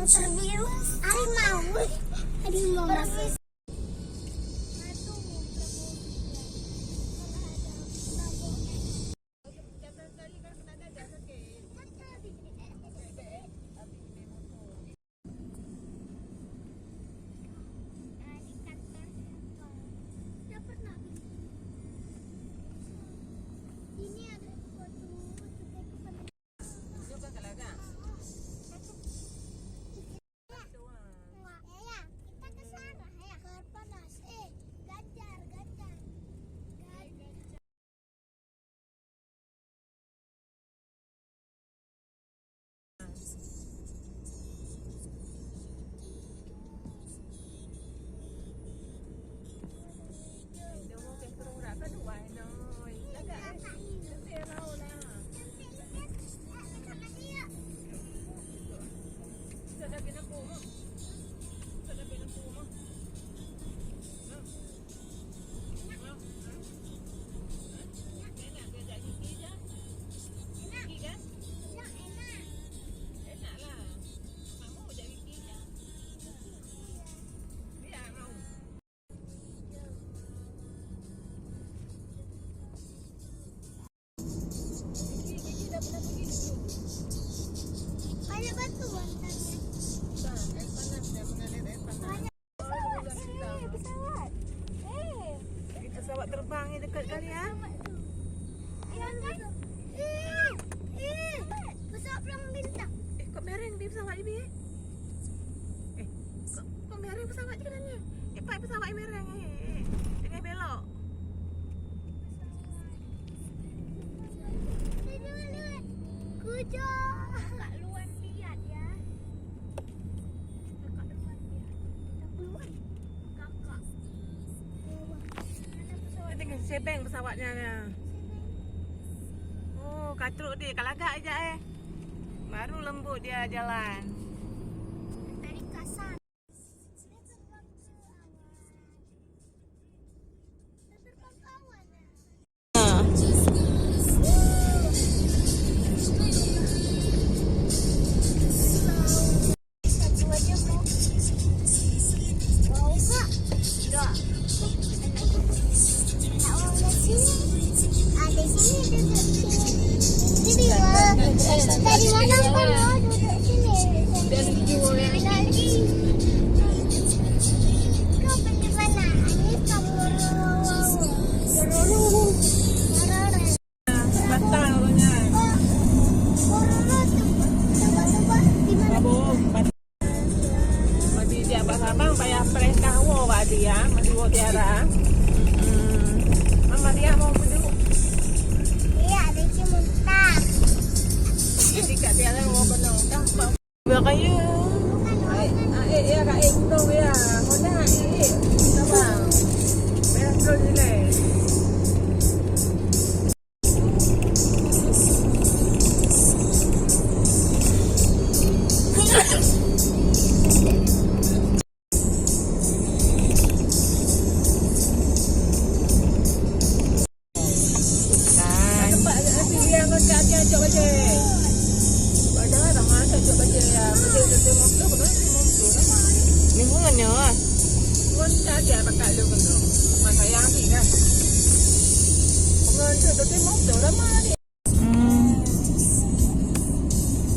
terbiru harimau. Harimau. Pesawat terbang ni dekat kali ya. Pesawat pelang bintang. Kok mereng di pesawat ini? Kok mereng pesawat ni ni? Pak pesawat ni mereng Jangan belok. Kuda. Kat luar lihat ya. Dekat luar lihat. Kita keluar. Kakak. Dia tengah sebeng pesawatnya ni. Oh, katruk dia. Kalagak je Baru lembut dia jalan. Dari kasar. Dari mana kau mau duduk sini? Dari jauh ya. Kau pergi mana? Ini kamu Batal punya. Mati dia abang payah press kahwo Pak dia, mati wo tiara. Mama dia mau duduk. Iya, ada cimuntah. Jadi kat tiara mau penuh. Dah, berkaya. Ya kak betul ya. Mana abang. Betul ni.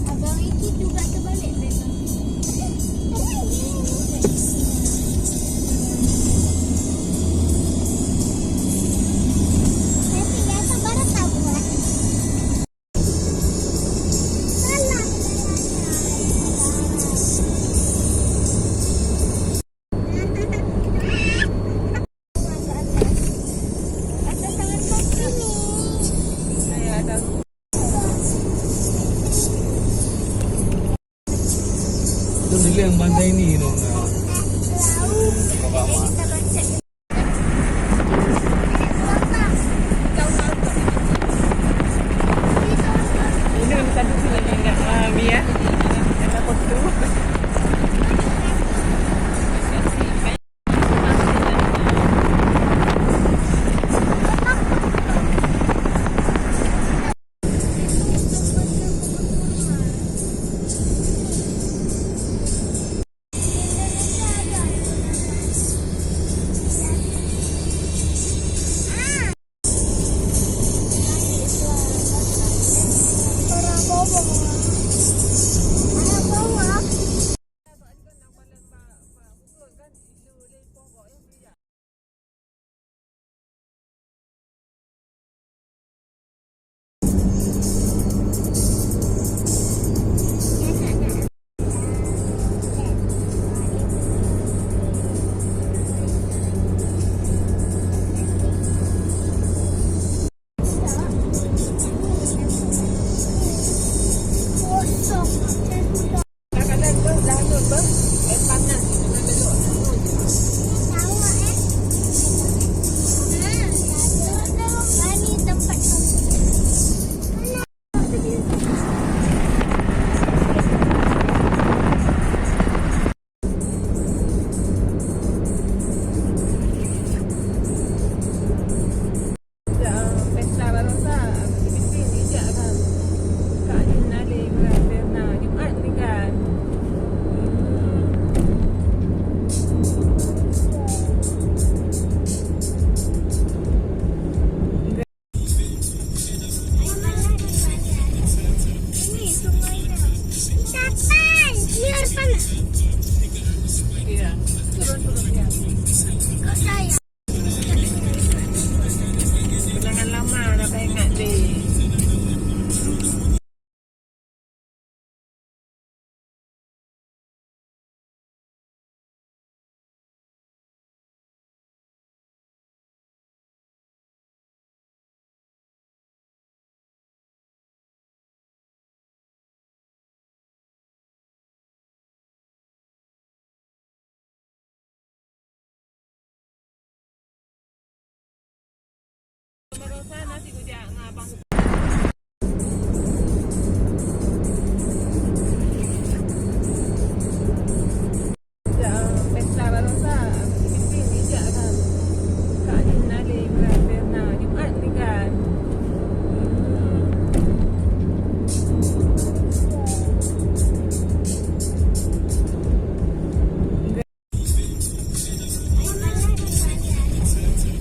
Abang ini juga terbalik memang. Tapi biasa baru tahu lah. Salah. Atas tangan kaki ni. Saya ada. Itu bila yang bandai ni Nona. Bapak mak. Ini bisa duduk lagi enggak Mia? Ada foto. Biar panas. Iya. Turun ya. Kok saya? Jangan lama nak ingat deh. Rosa nasi kujak dengan abang. Pesta Barossa pimpin bijak kan. Kak Nina le Berna Jumaat ni kan.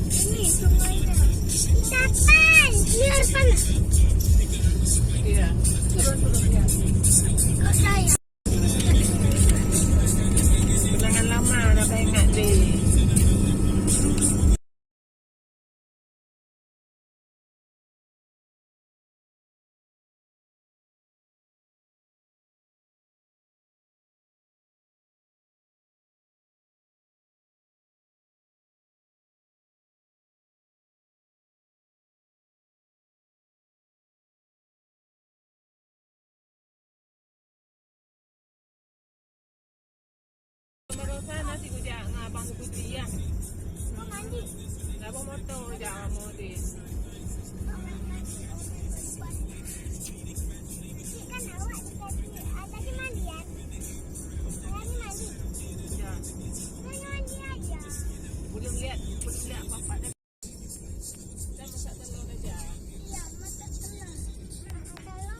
Ini sungainya. Kapan? Biar panas. Iya. Turun ya. Kok saya? Jangan lama nak ingat deh. Rosa nasi kujak dengan abang Putri ya. Mau mandi. Abang motor je mau deh. Kan awak tadi mandi ya? Tadi mandi. Ya. Mau mandi aja. Belum lihat apa-apa dah. Dah masak telur aja. Iya, masak telur. Telur.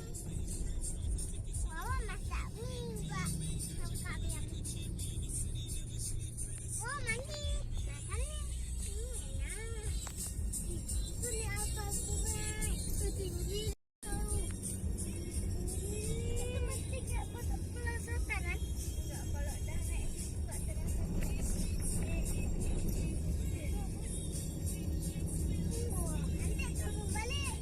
Awak masak mie juga. Masak biar. Oh, mandi. Makan ni. Enak. Itu ni apa bunga? Itu tinggi. Itu mesti tak patut pelasatan kan? Enggak, kalau dah naik tak terasa. Nanti turun balik.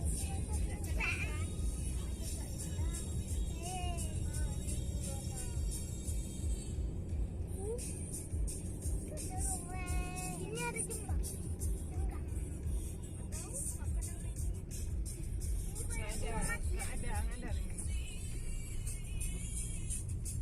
Ini ada jembatan. Enggak. Ada.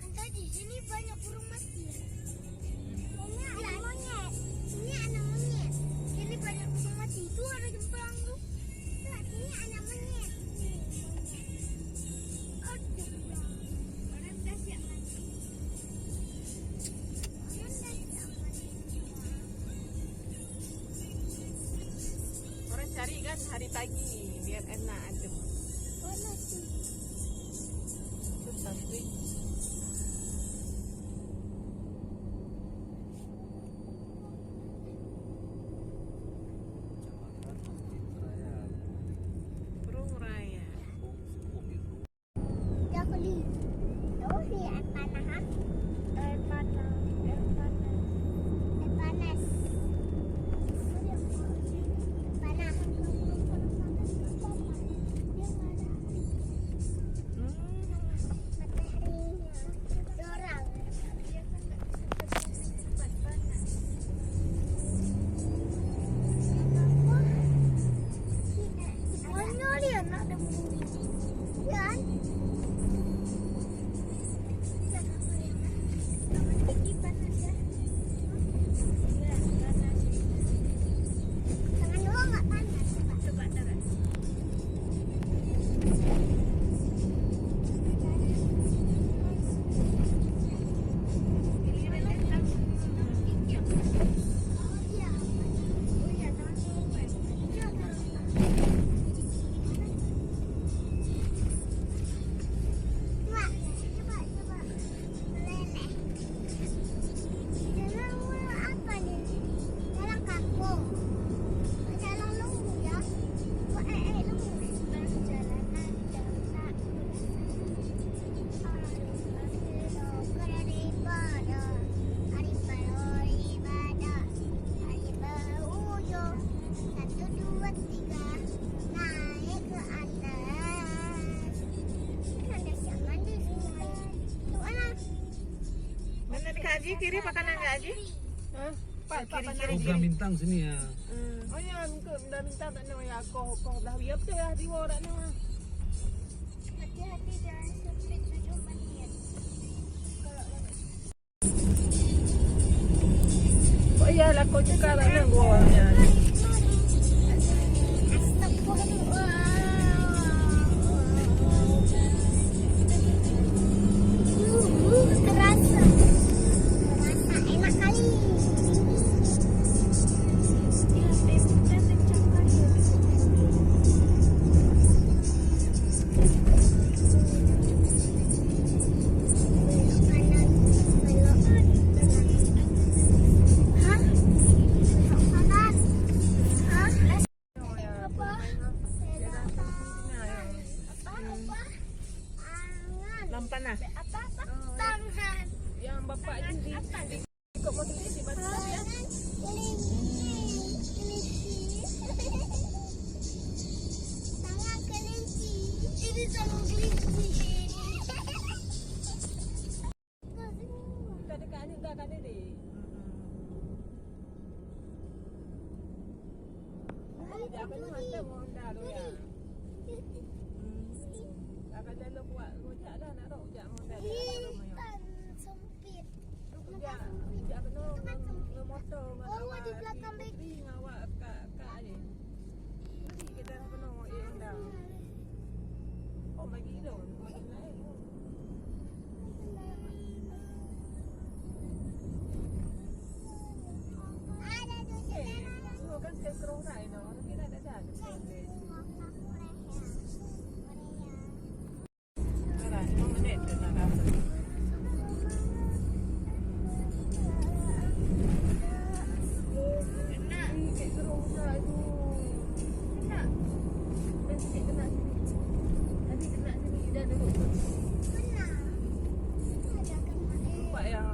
Entah di sini banyak burung mati. Ini anak monyet. Ini anak monyet. Sini banyak burung mati. Itu ada jemplang tu. Tuh, ini anak monyet. Aduh. Orang dah siap mati. Orang dah siap mati. Orang cari kan hari pagi biar enak adem. Panas tu. Susah sih. Burung raya. Dah beli. Oh, ni air panas ha? Air panas. Air panas. Air panas. Panas. Aji kiri makanan nggak Aji? Hah? Pak kiri. Kobra bintang sini ya. Oh ya, dah minta tak nak ya kau dah biar betul ya di orang nak. Hati-hati jangan sampai 7 menit. Oh iya lah kau cakap tak nak buahnya. Terasa enak kali. Lampan lah. Apa-apa? Tangan. Yang bapak di ikut motor ni di batu ya. Tangan kelinci. Ini tangan kelinci. Kita dekat ni dah kata dia. Dia akan masa Honda tu ya. Akan jalan buat rojak dah nak rojak Honda dia. Tan sempit. Rojak kena motor Oh, di belakang beg. awak kak ni. Nanti kita kena Honda. Oh bagi dia. Ada tu Semua kan saya serong rai no. Kita tak ada. Alah, 5 minit dah nak dapat. Kek serong rai tu. Nak. Nanti kena sini. Nanti kena sini dah duduk. Nampak yang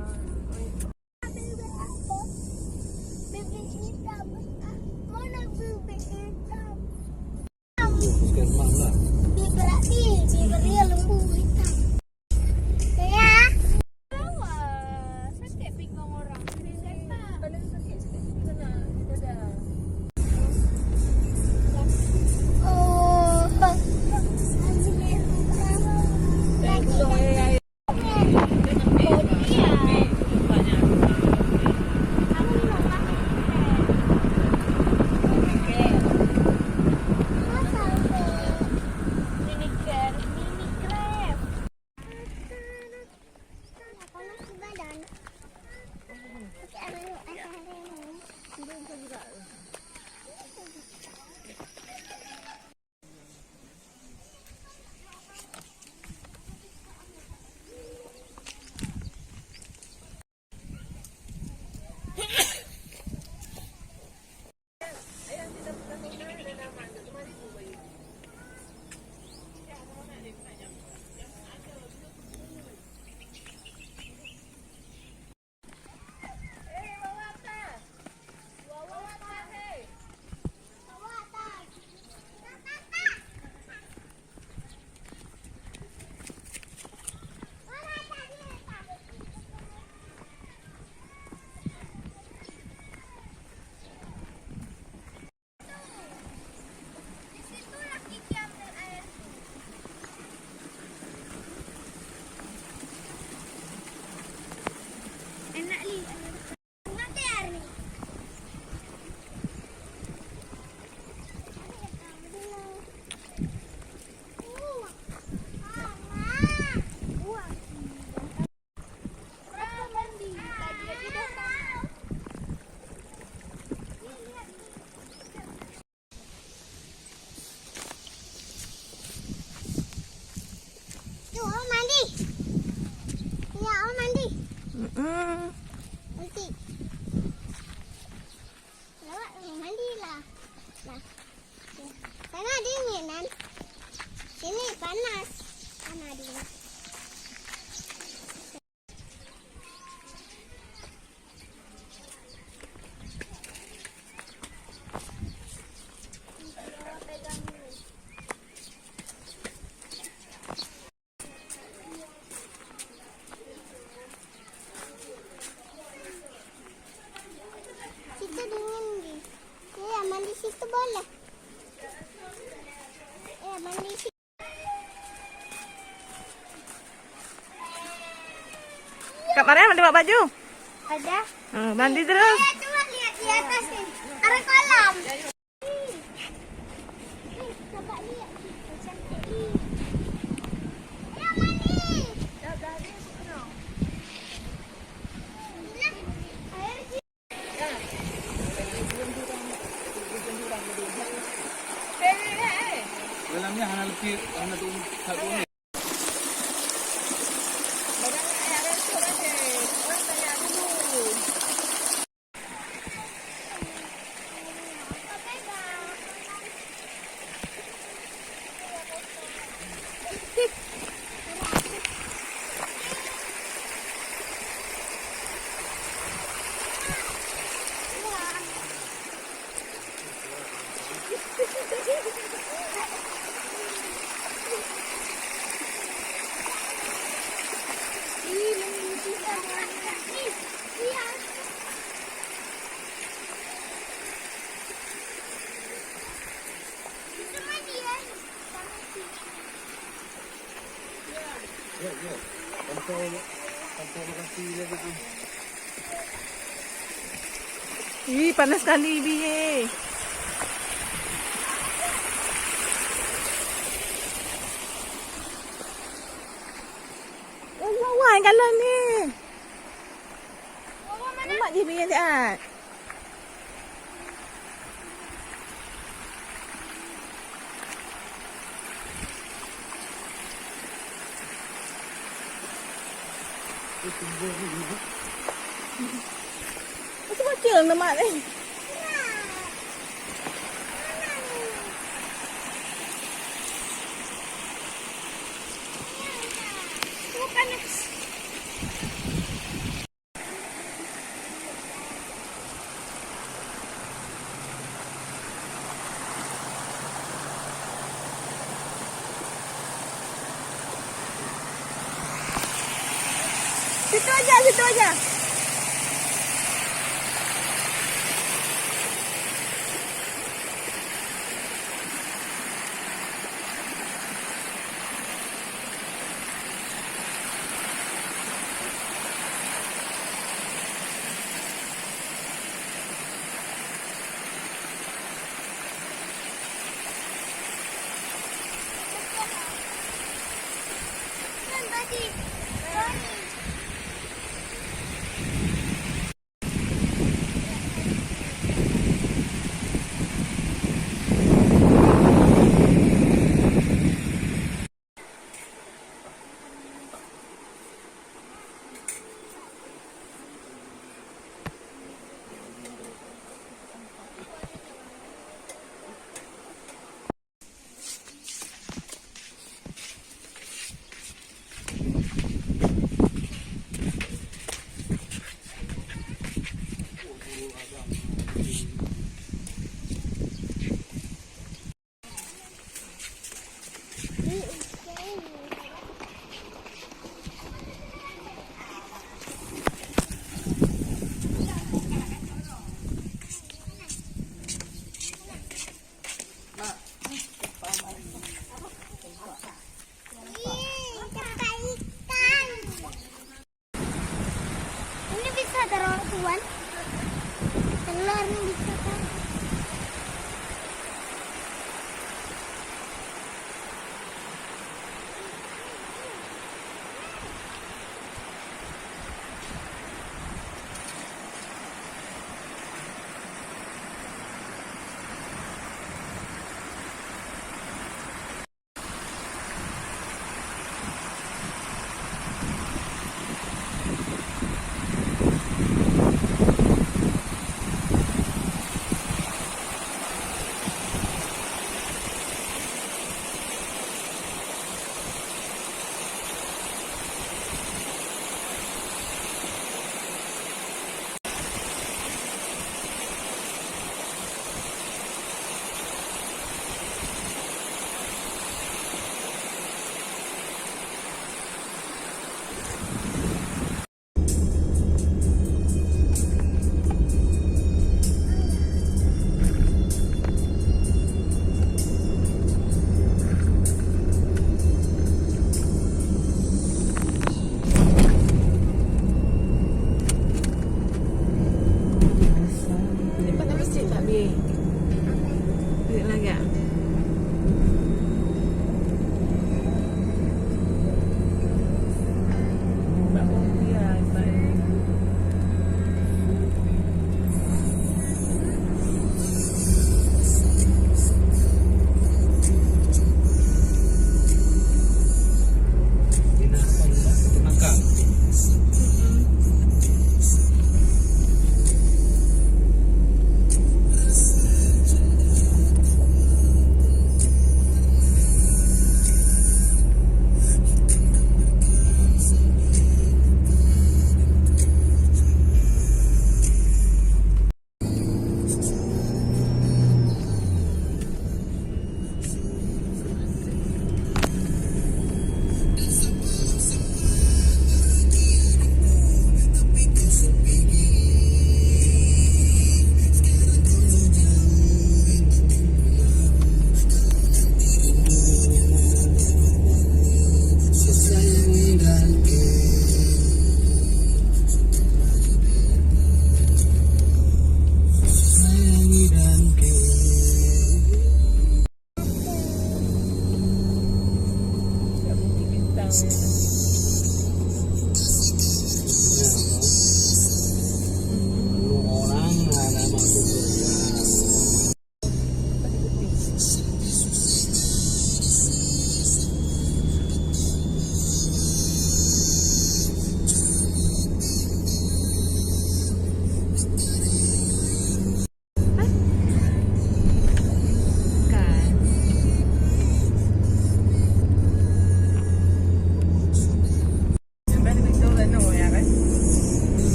Teruskan mak lah. Biber dia lembu hitam. Ya. Sakit pinggang orang. paling sakit kena dada. Oh. Dan gulung air. Enak li. Nanti hari. Mandi. Ya, mandi. Nanti. Lewat mandilah. Nah. Sana dingin kan? Sini panas. Sana dingin. Pegang dulu. Kak Mariam ada bawa baju? Ada. Mandi terus. Coba lihat di atas nih. Ada kolam. Coba lihat. Cantik. Ayo mandi. Air sih. Dalamnya hana lebih hana tu satu ni. Ih, panas sekali Biye. Wah, galon ni. Mak je Biye lihat. Macam macam lemak ni. Situ aja, situ aja. Ini bisa taruh tuan. Telur ini bisa taruh.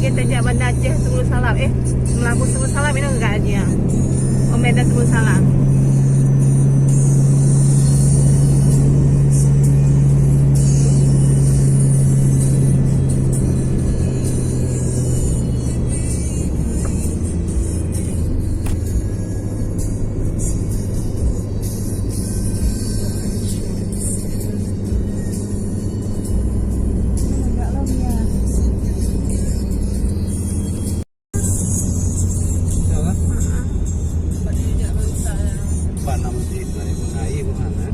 kita ajak Bandar Aceh Sebelum Salam. Melabuh Sebelum Salam ini enggak aja. Oh, Medan Sebelum Salam. Apa? Empat enam menit dari mengair ke mana?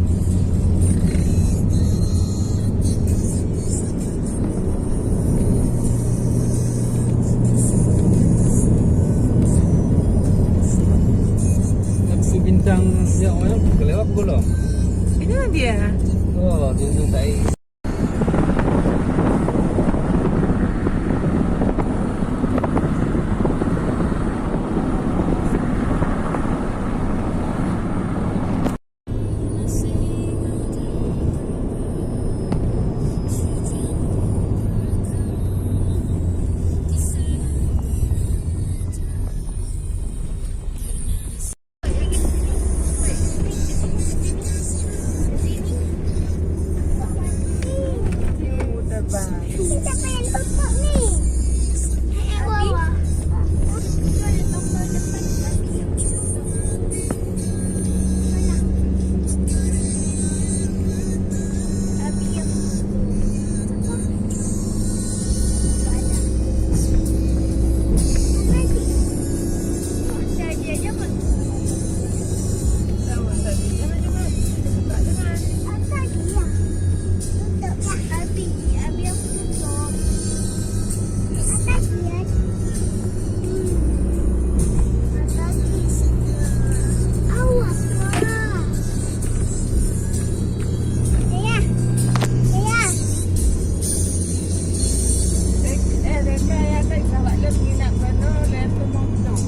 Lampu bintang sejak orang kelewat belum? Ini lah dia. Oh, dia tak air. Siapa yang tutup ni? Bawah. Itu ada tombol depan tapi yang tutup. Mana? Tapi yang apa? Tak ada. Lagi. Saya aja pun. Sama tadi. Jangan jangan. Buka jangan. Apa dia? Tutup lah. Abi yang tutup. Atas dia. Atas dia. Awas lah. Saya. Mereka yang akan kawat lagi nak kena lepas motor.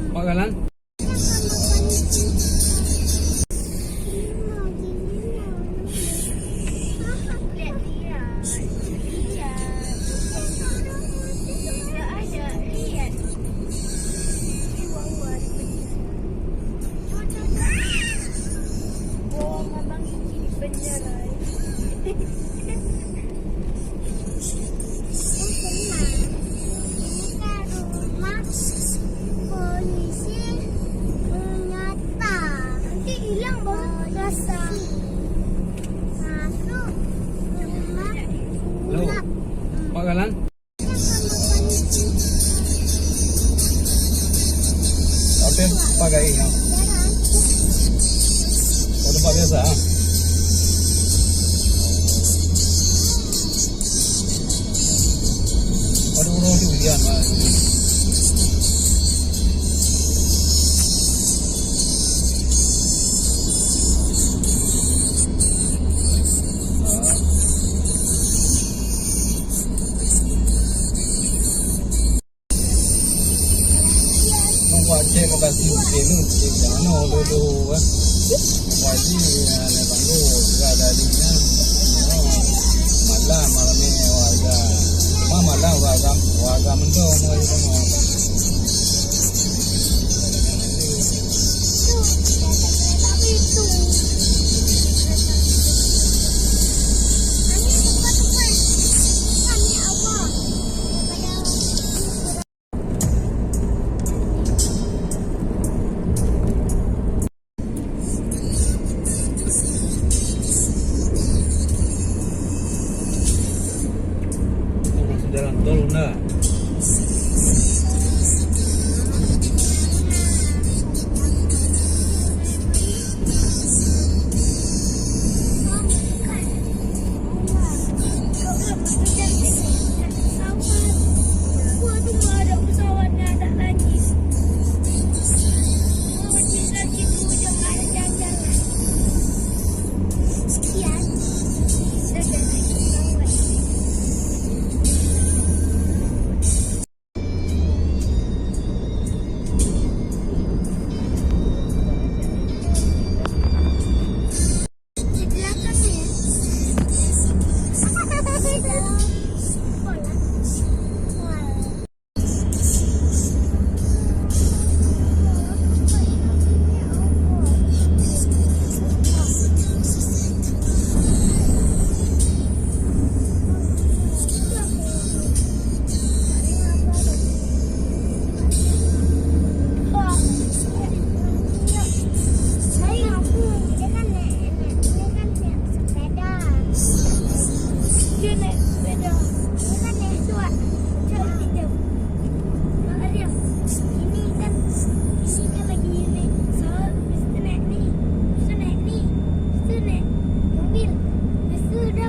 Pagalan? biasa. Ada orang di hujan mas. Cek lokasi ini jangan dulu wajib ada bantu juga ada dinya malah malamnya warga malah warga mendong mau itu mau Tapi itu. Kami suka teman. Kami apa? masuk jalan tol nah.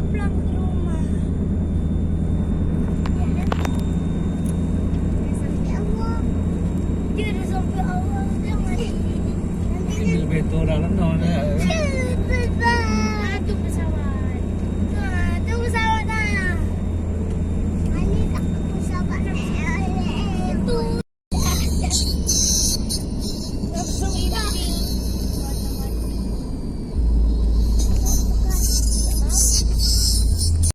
Pulang ke rumah.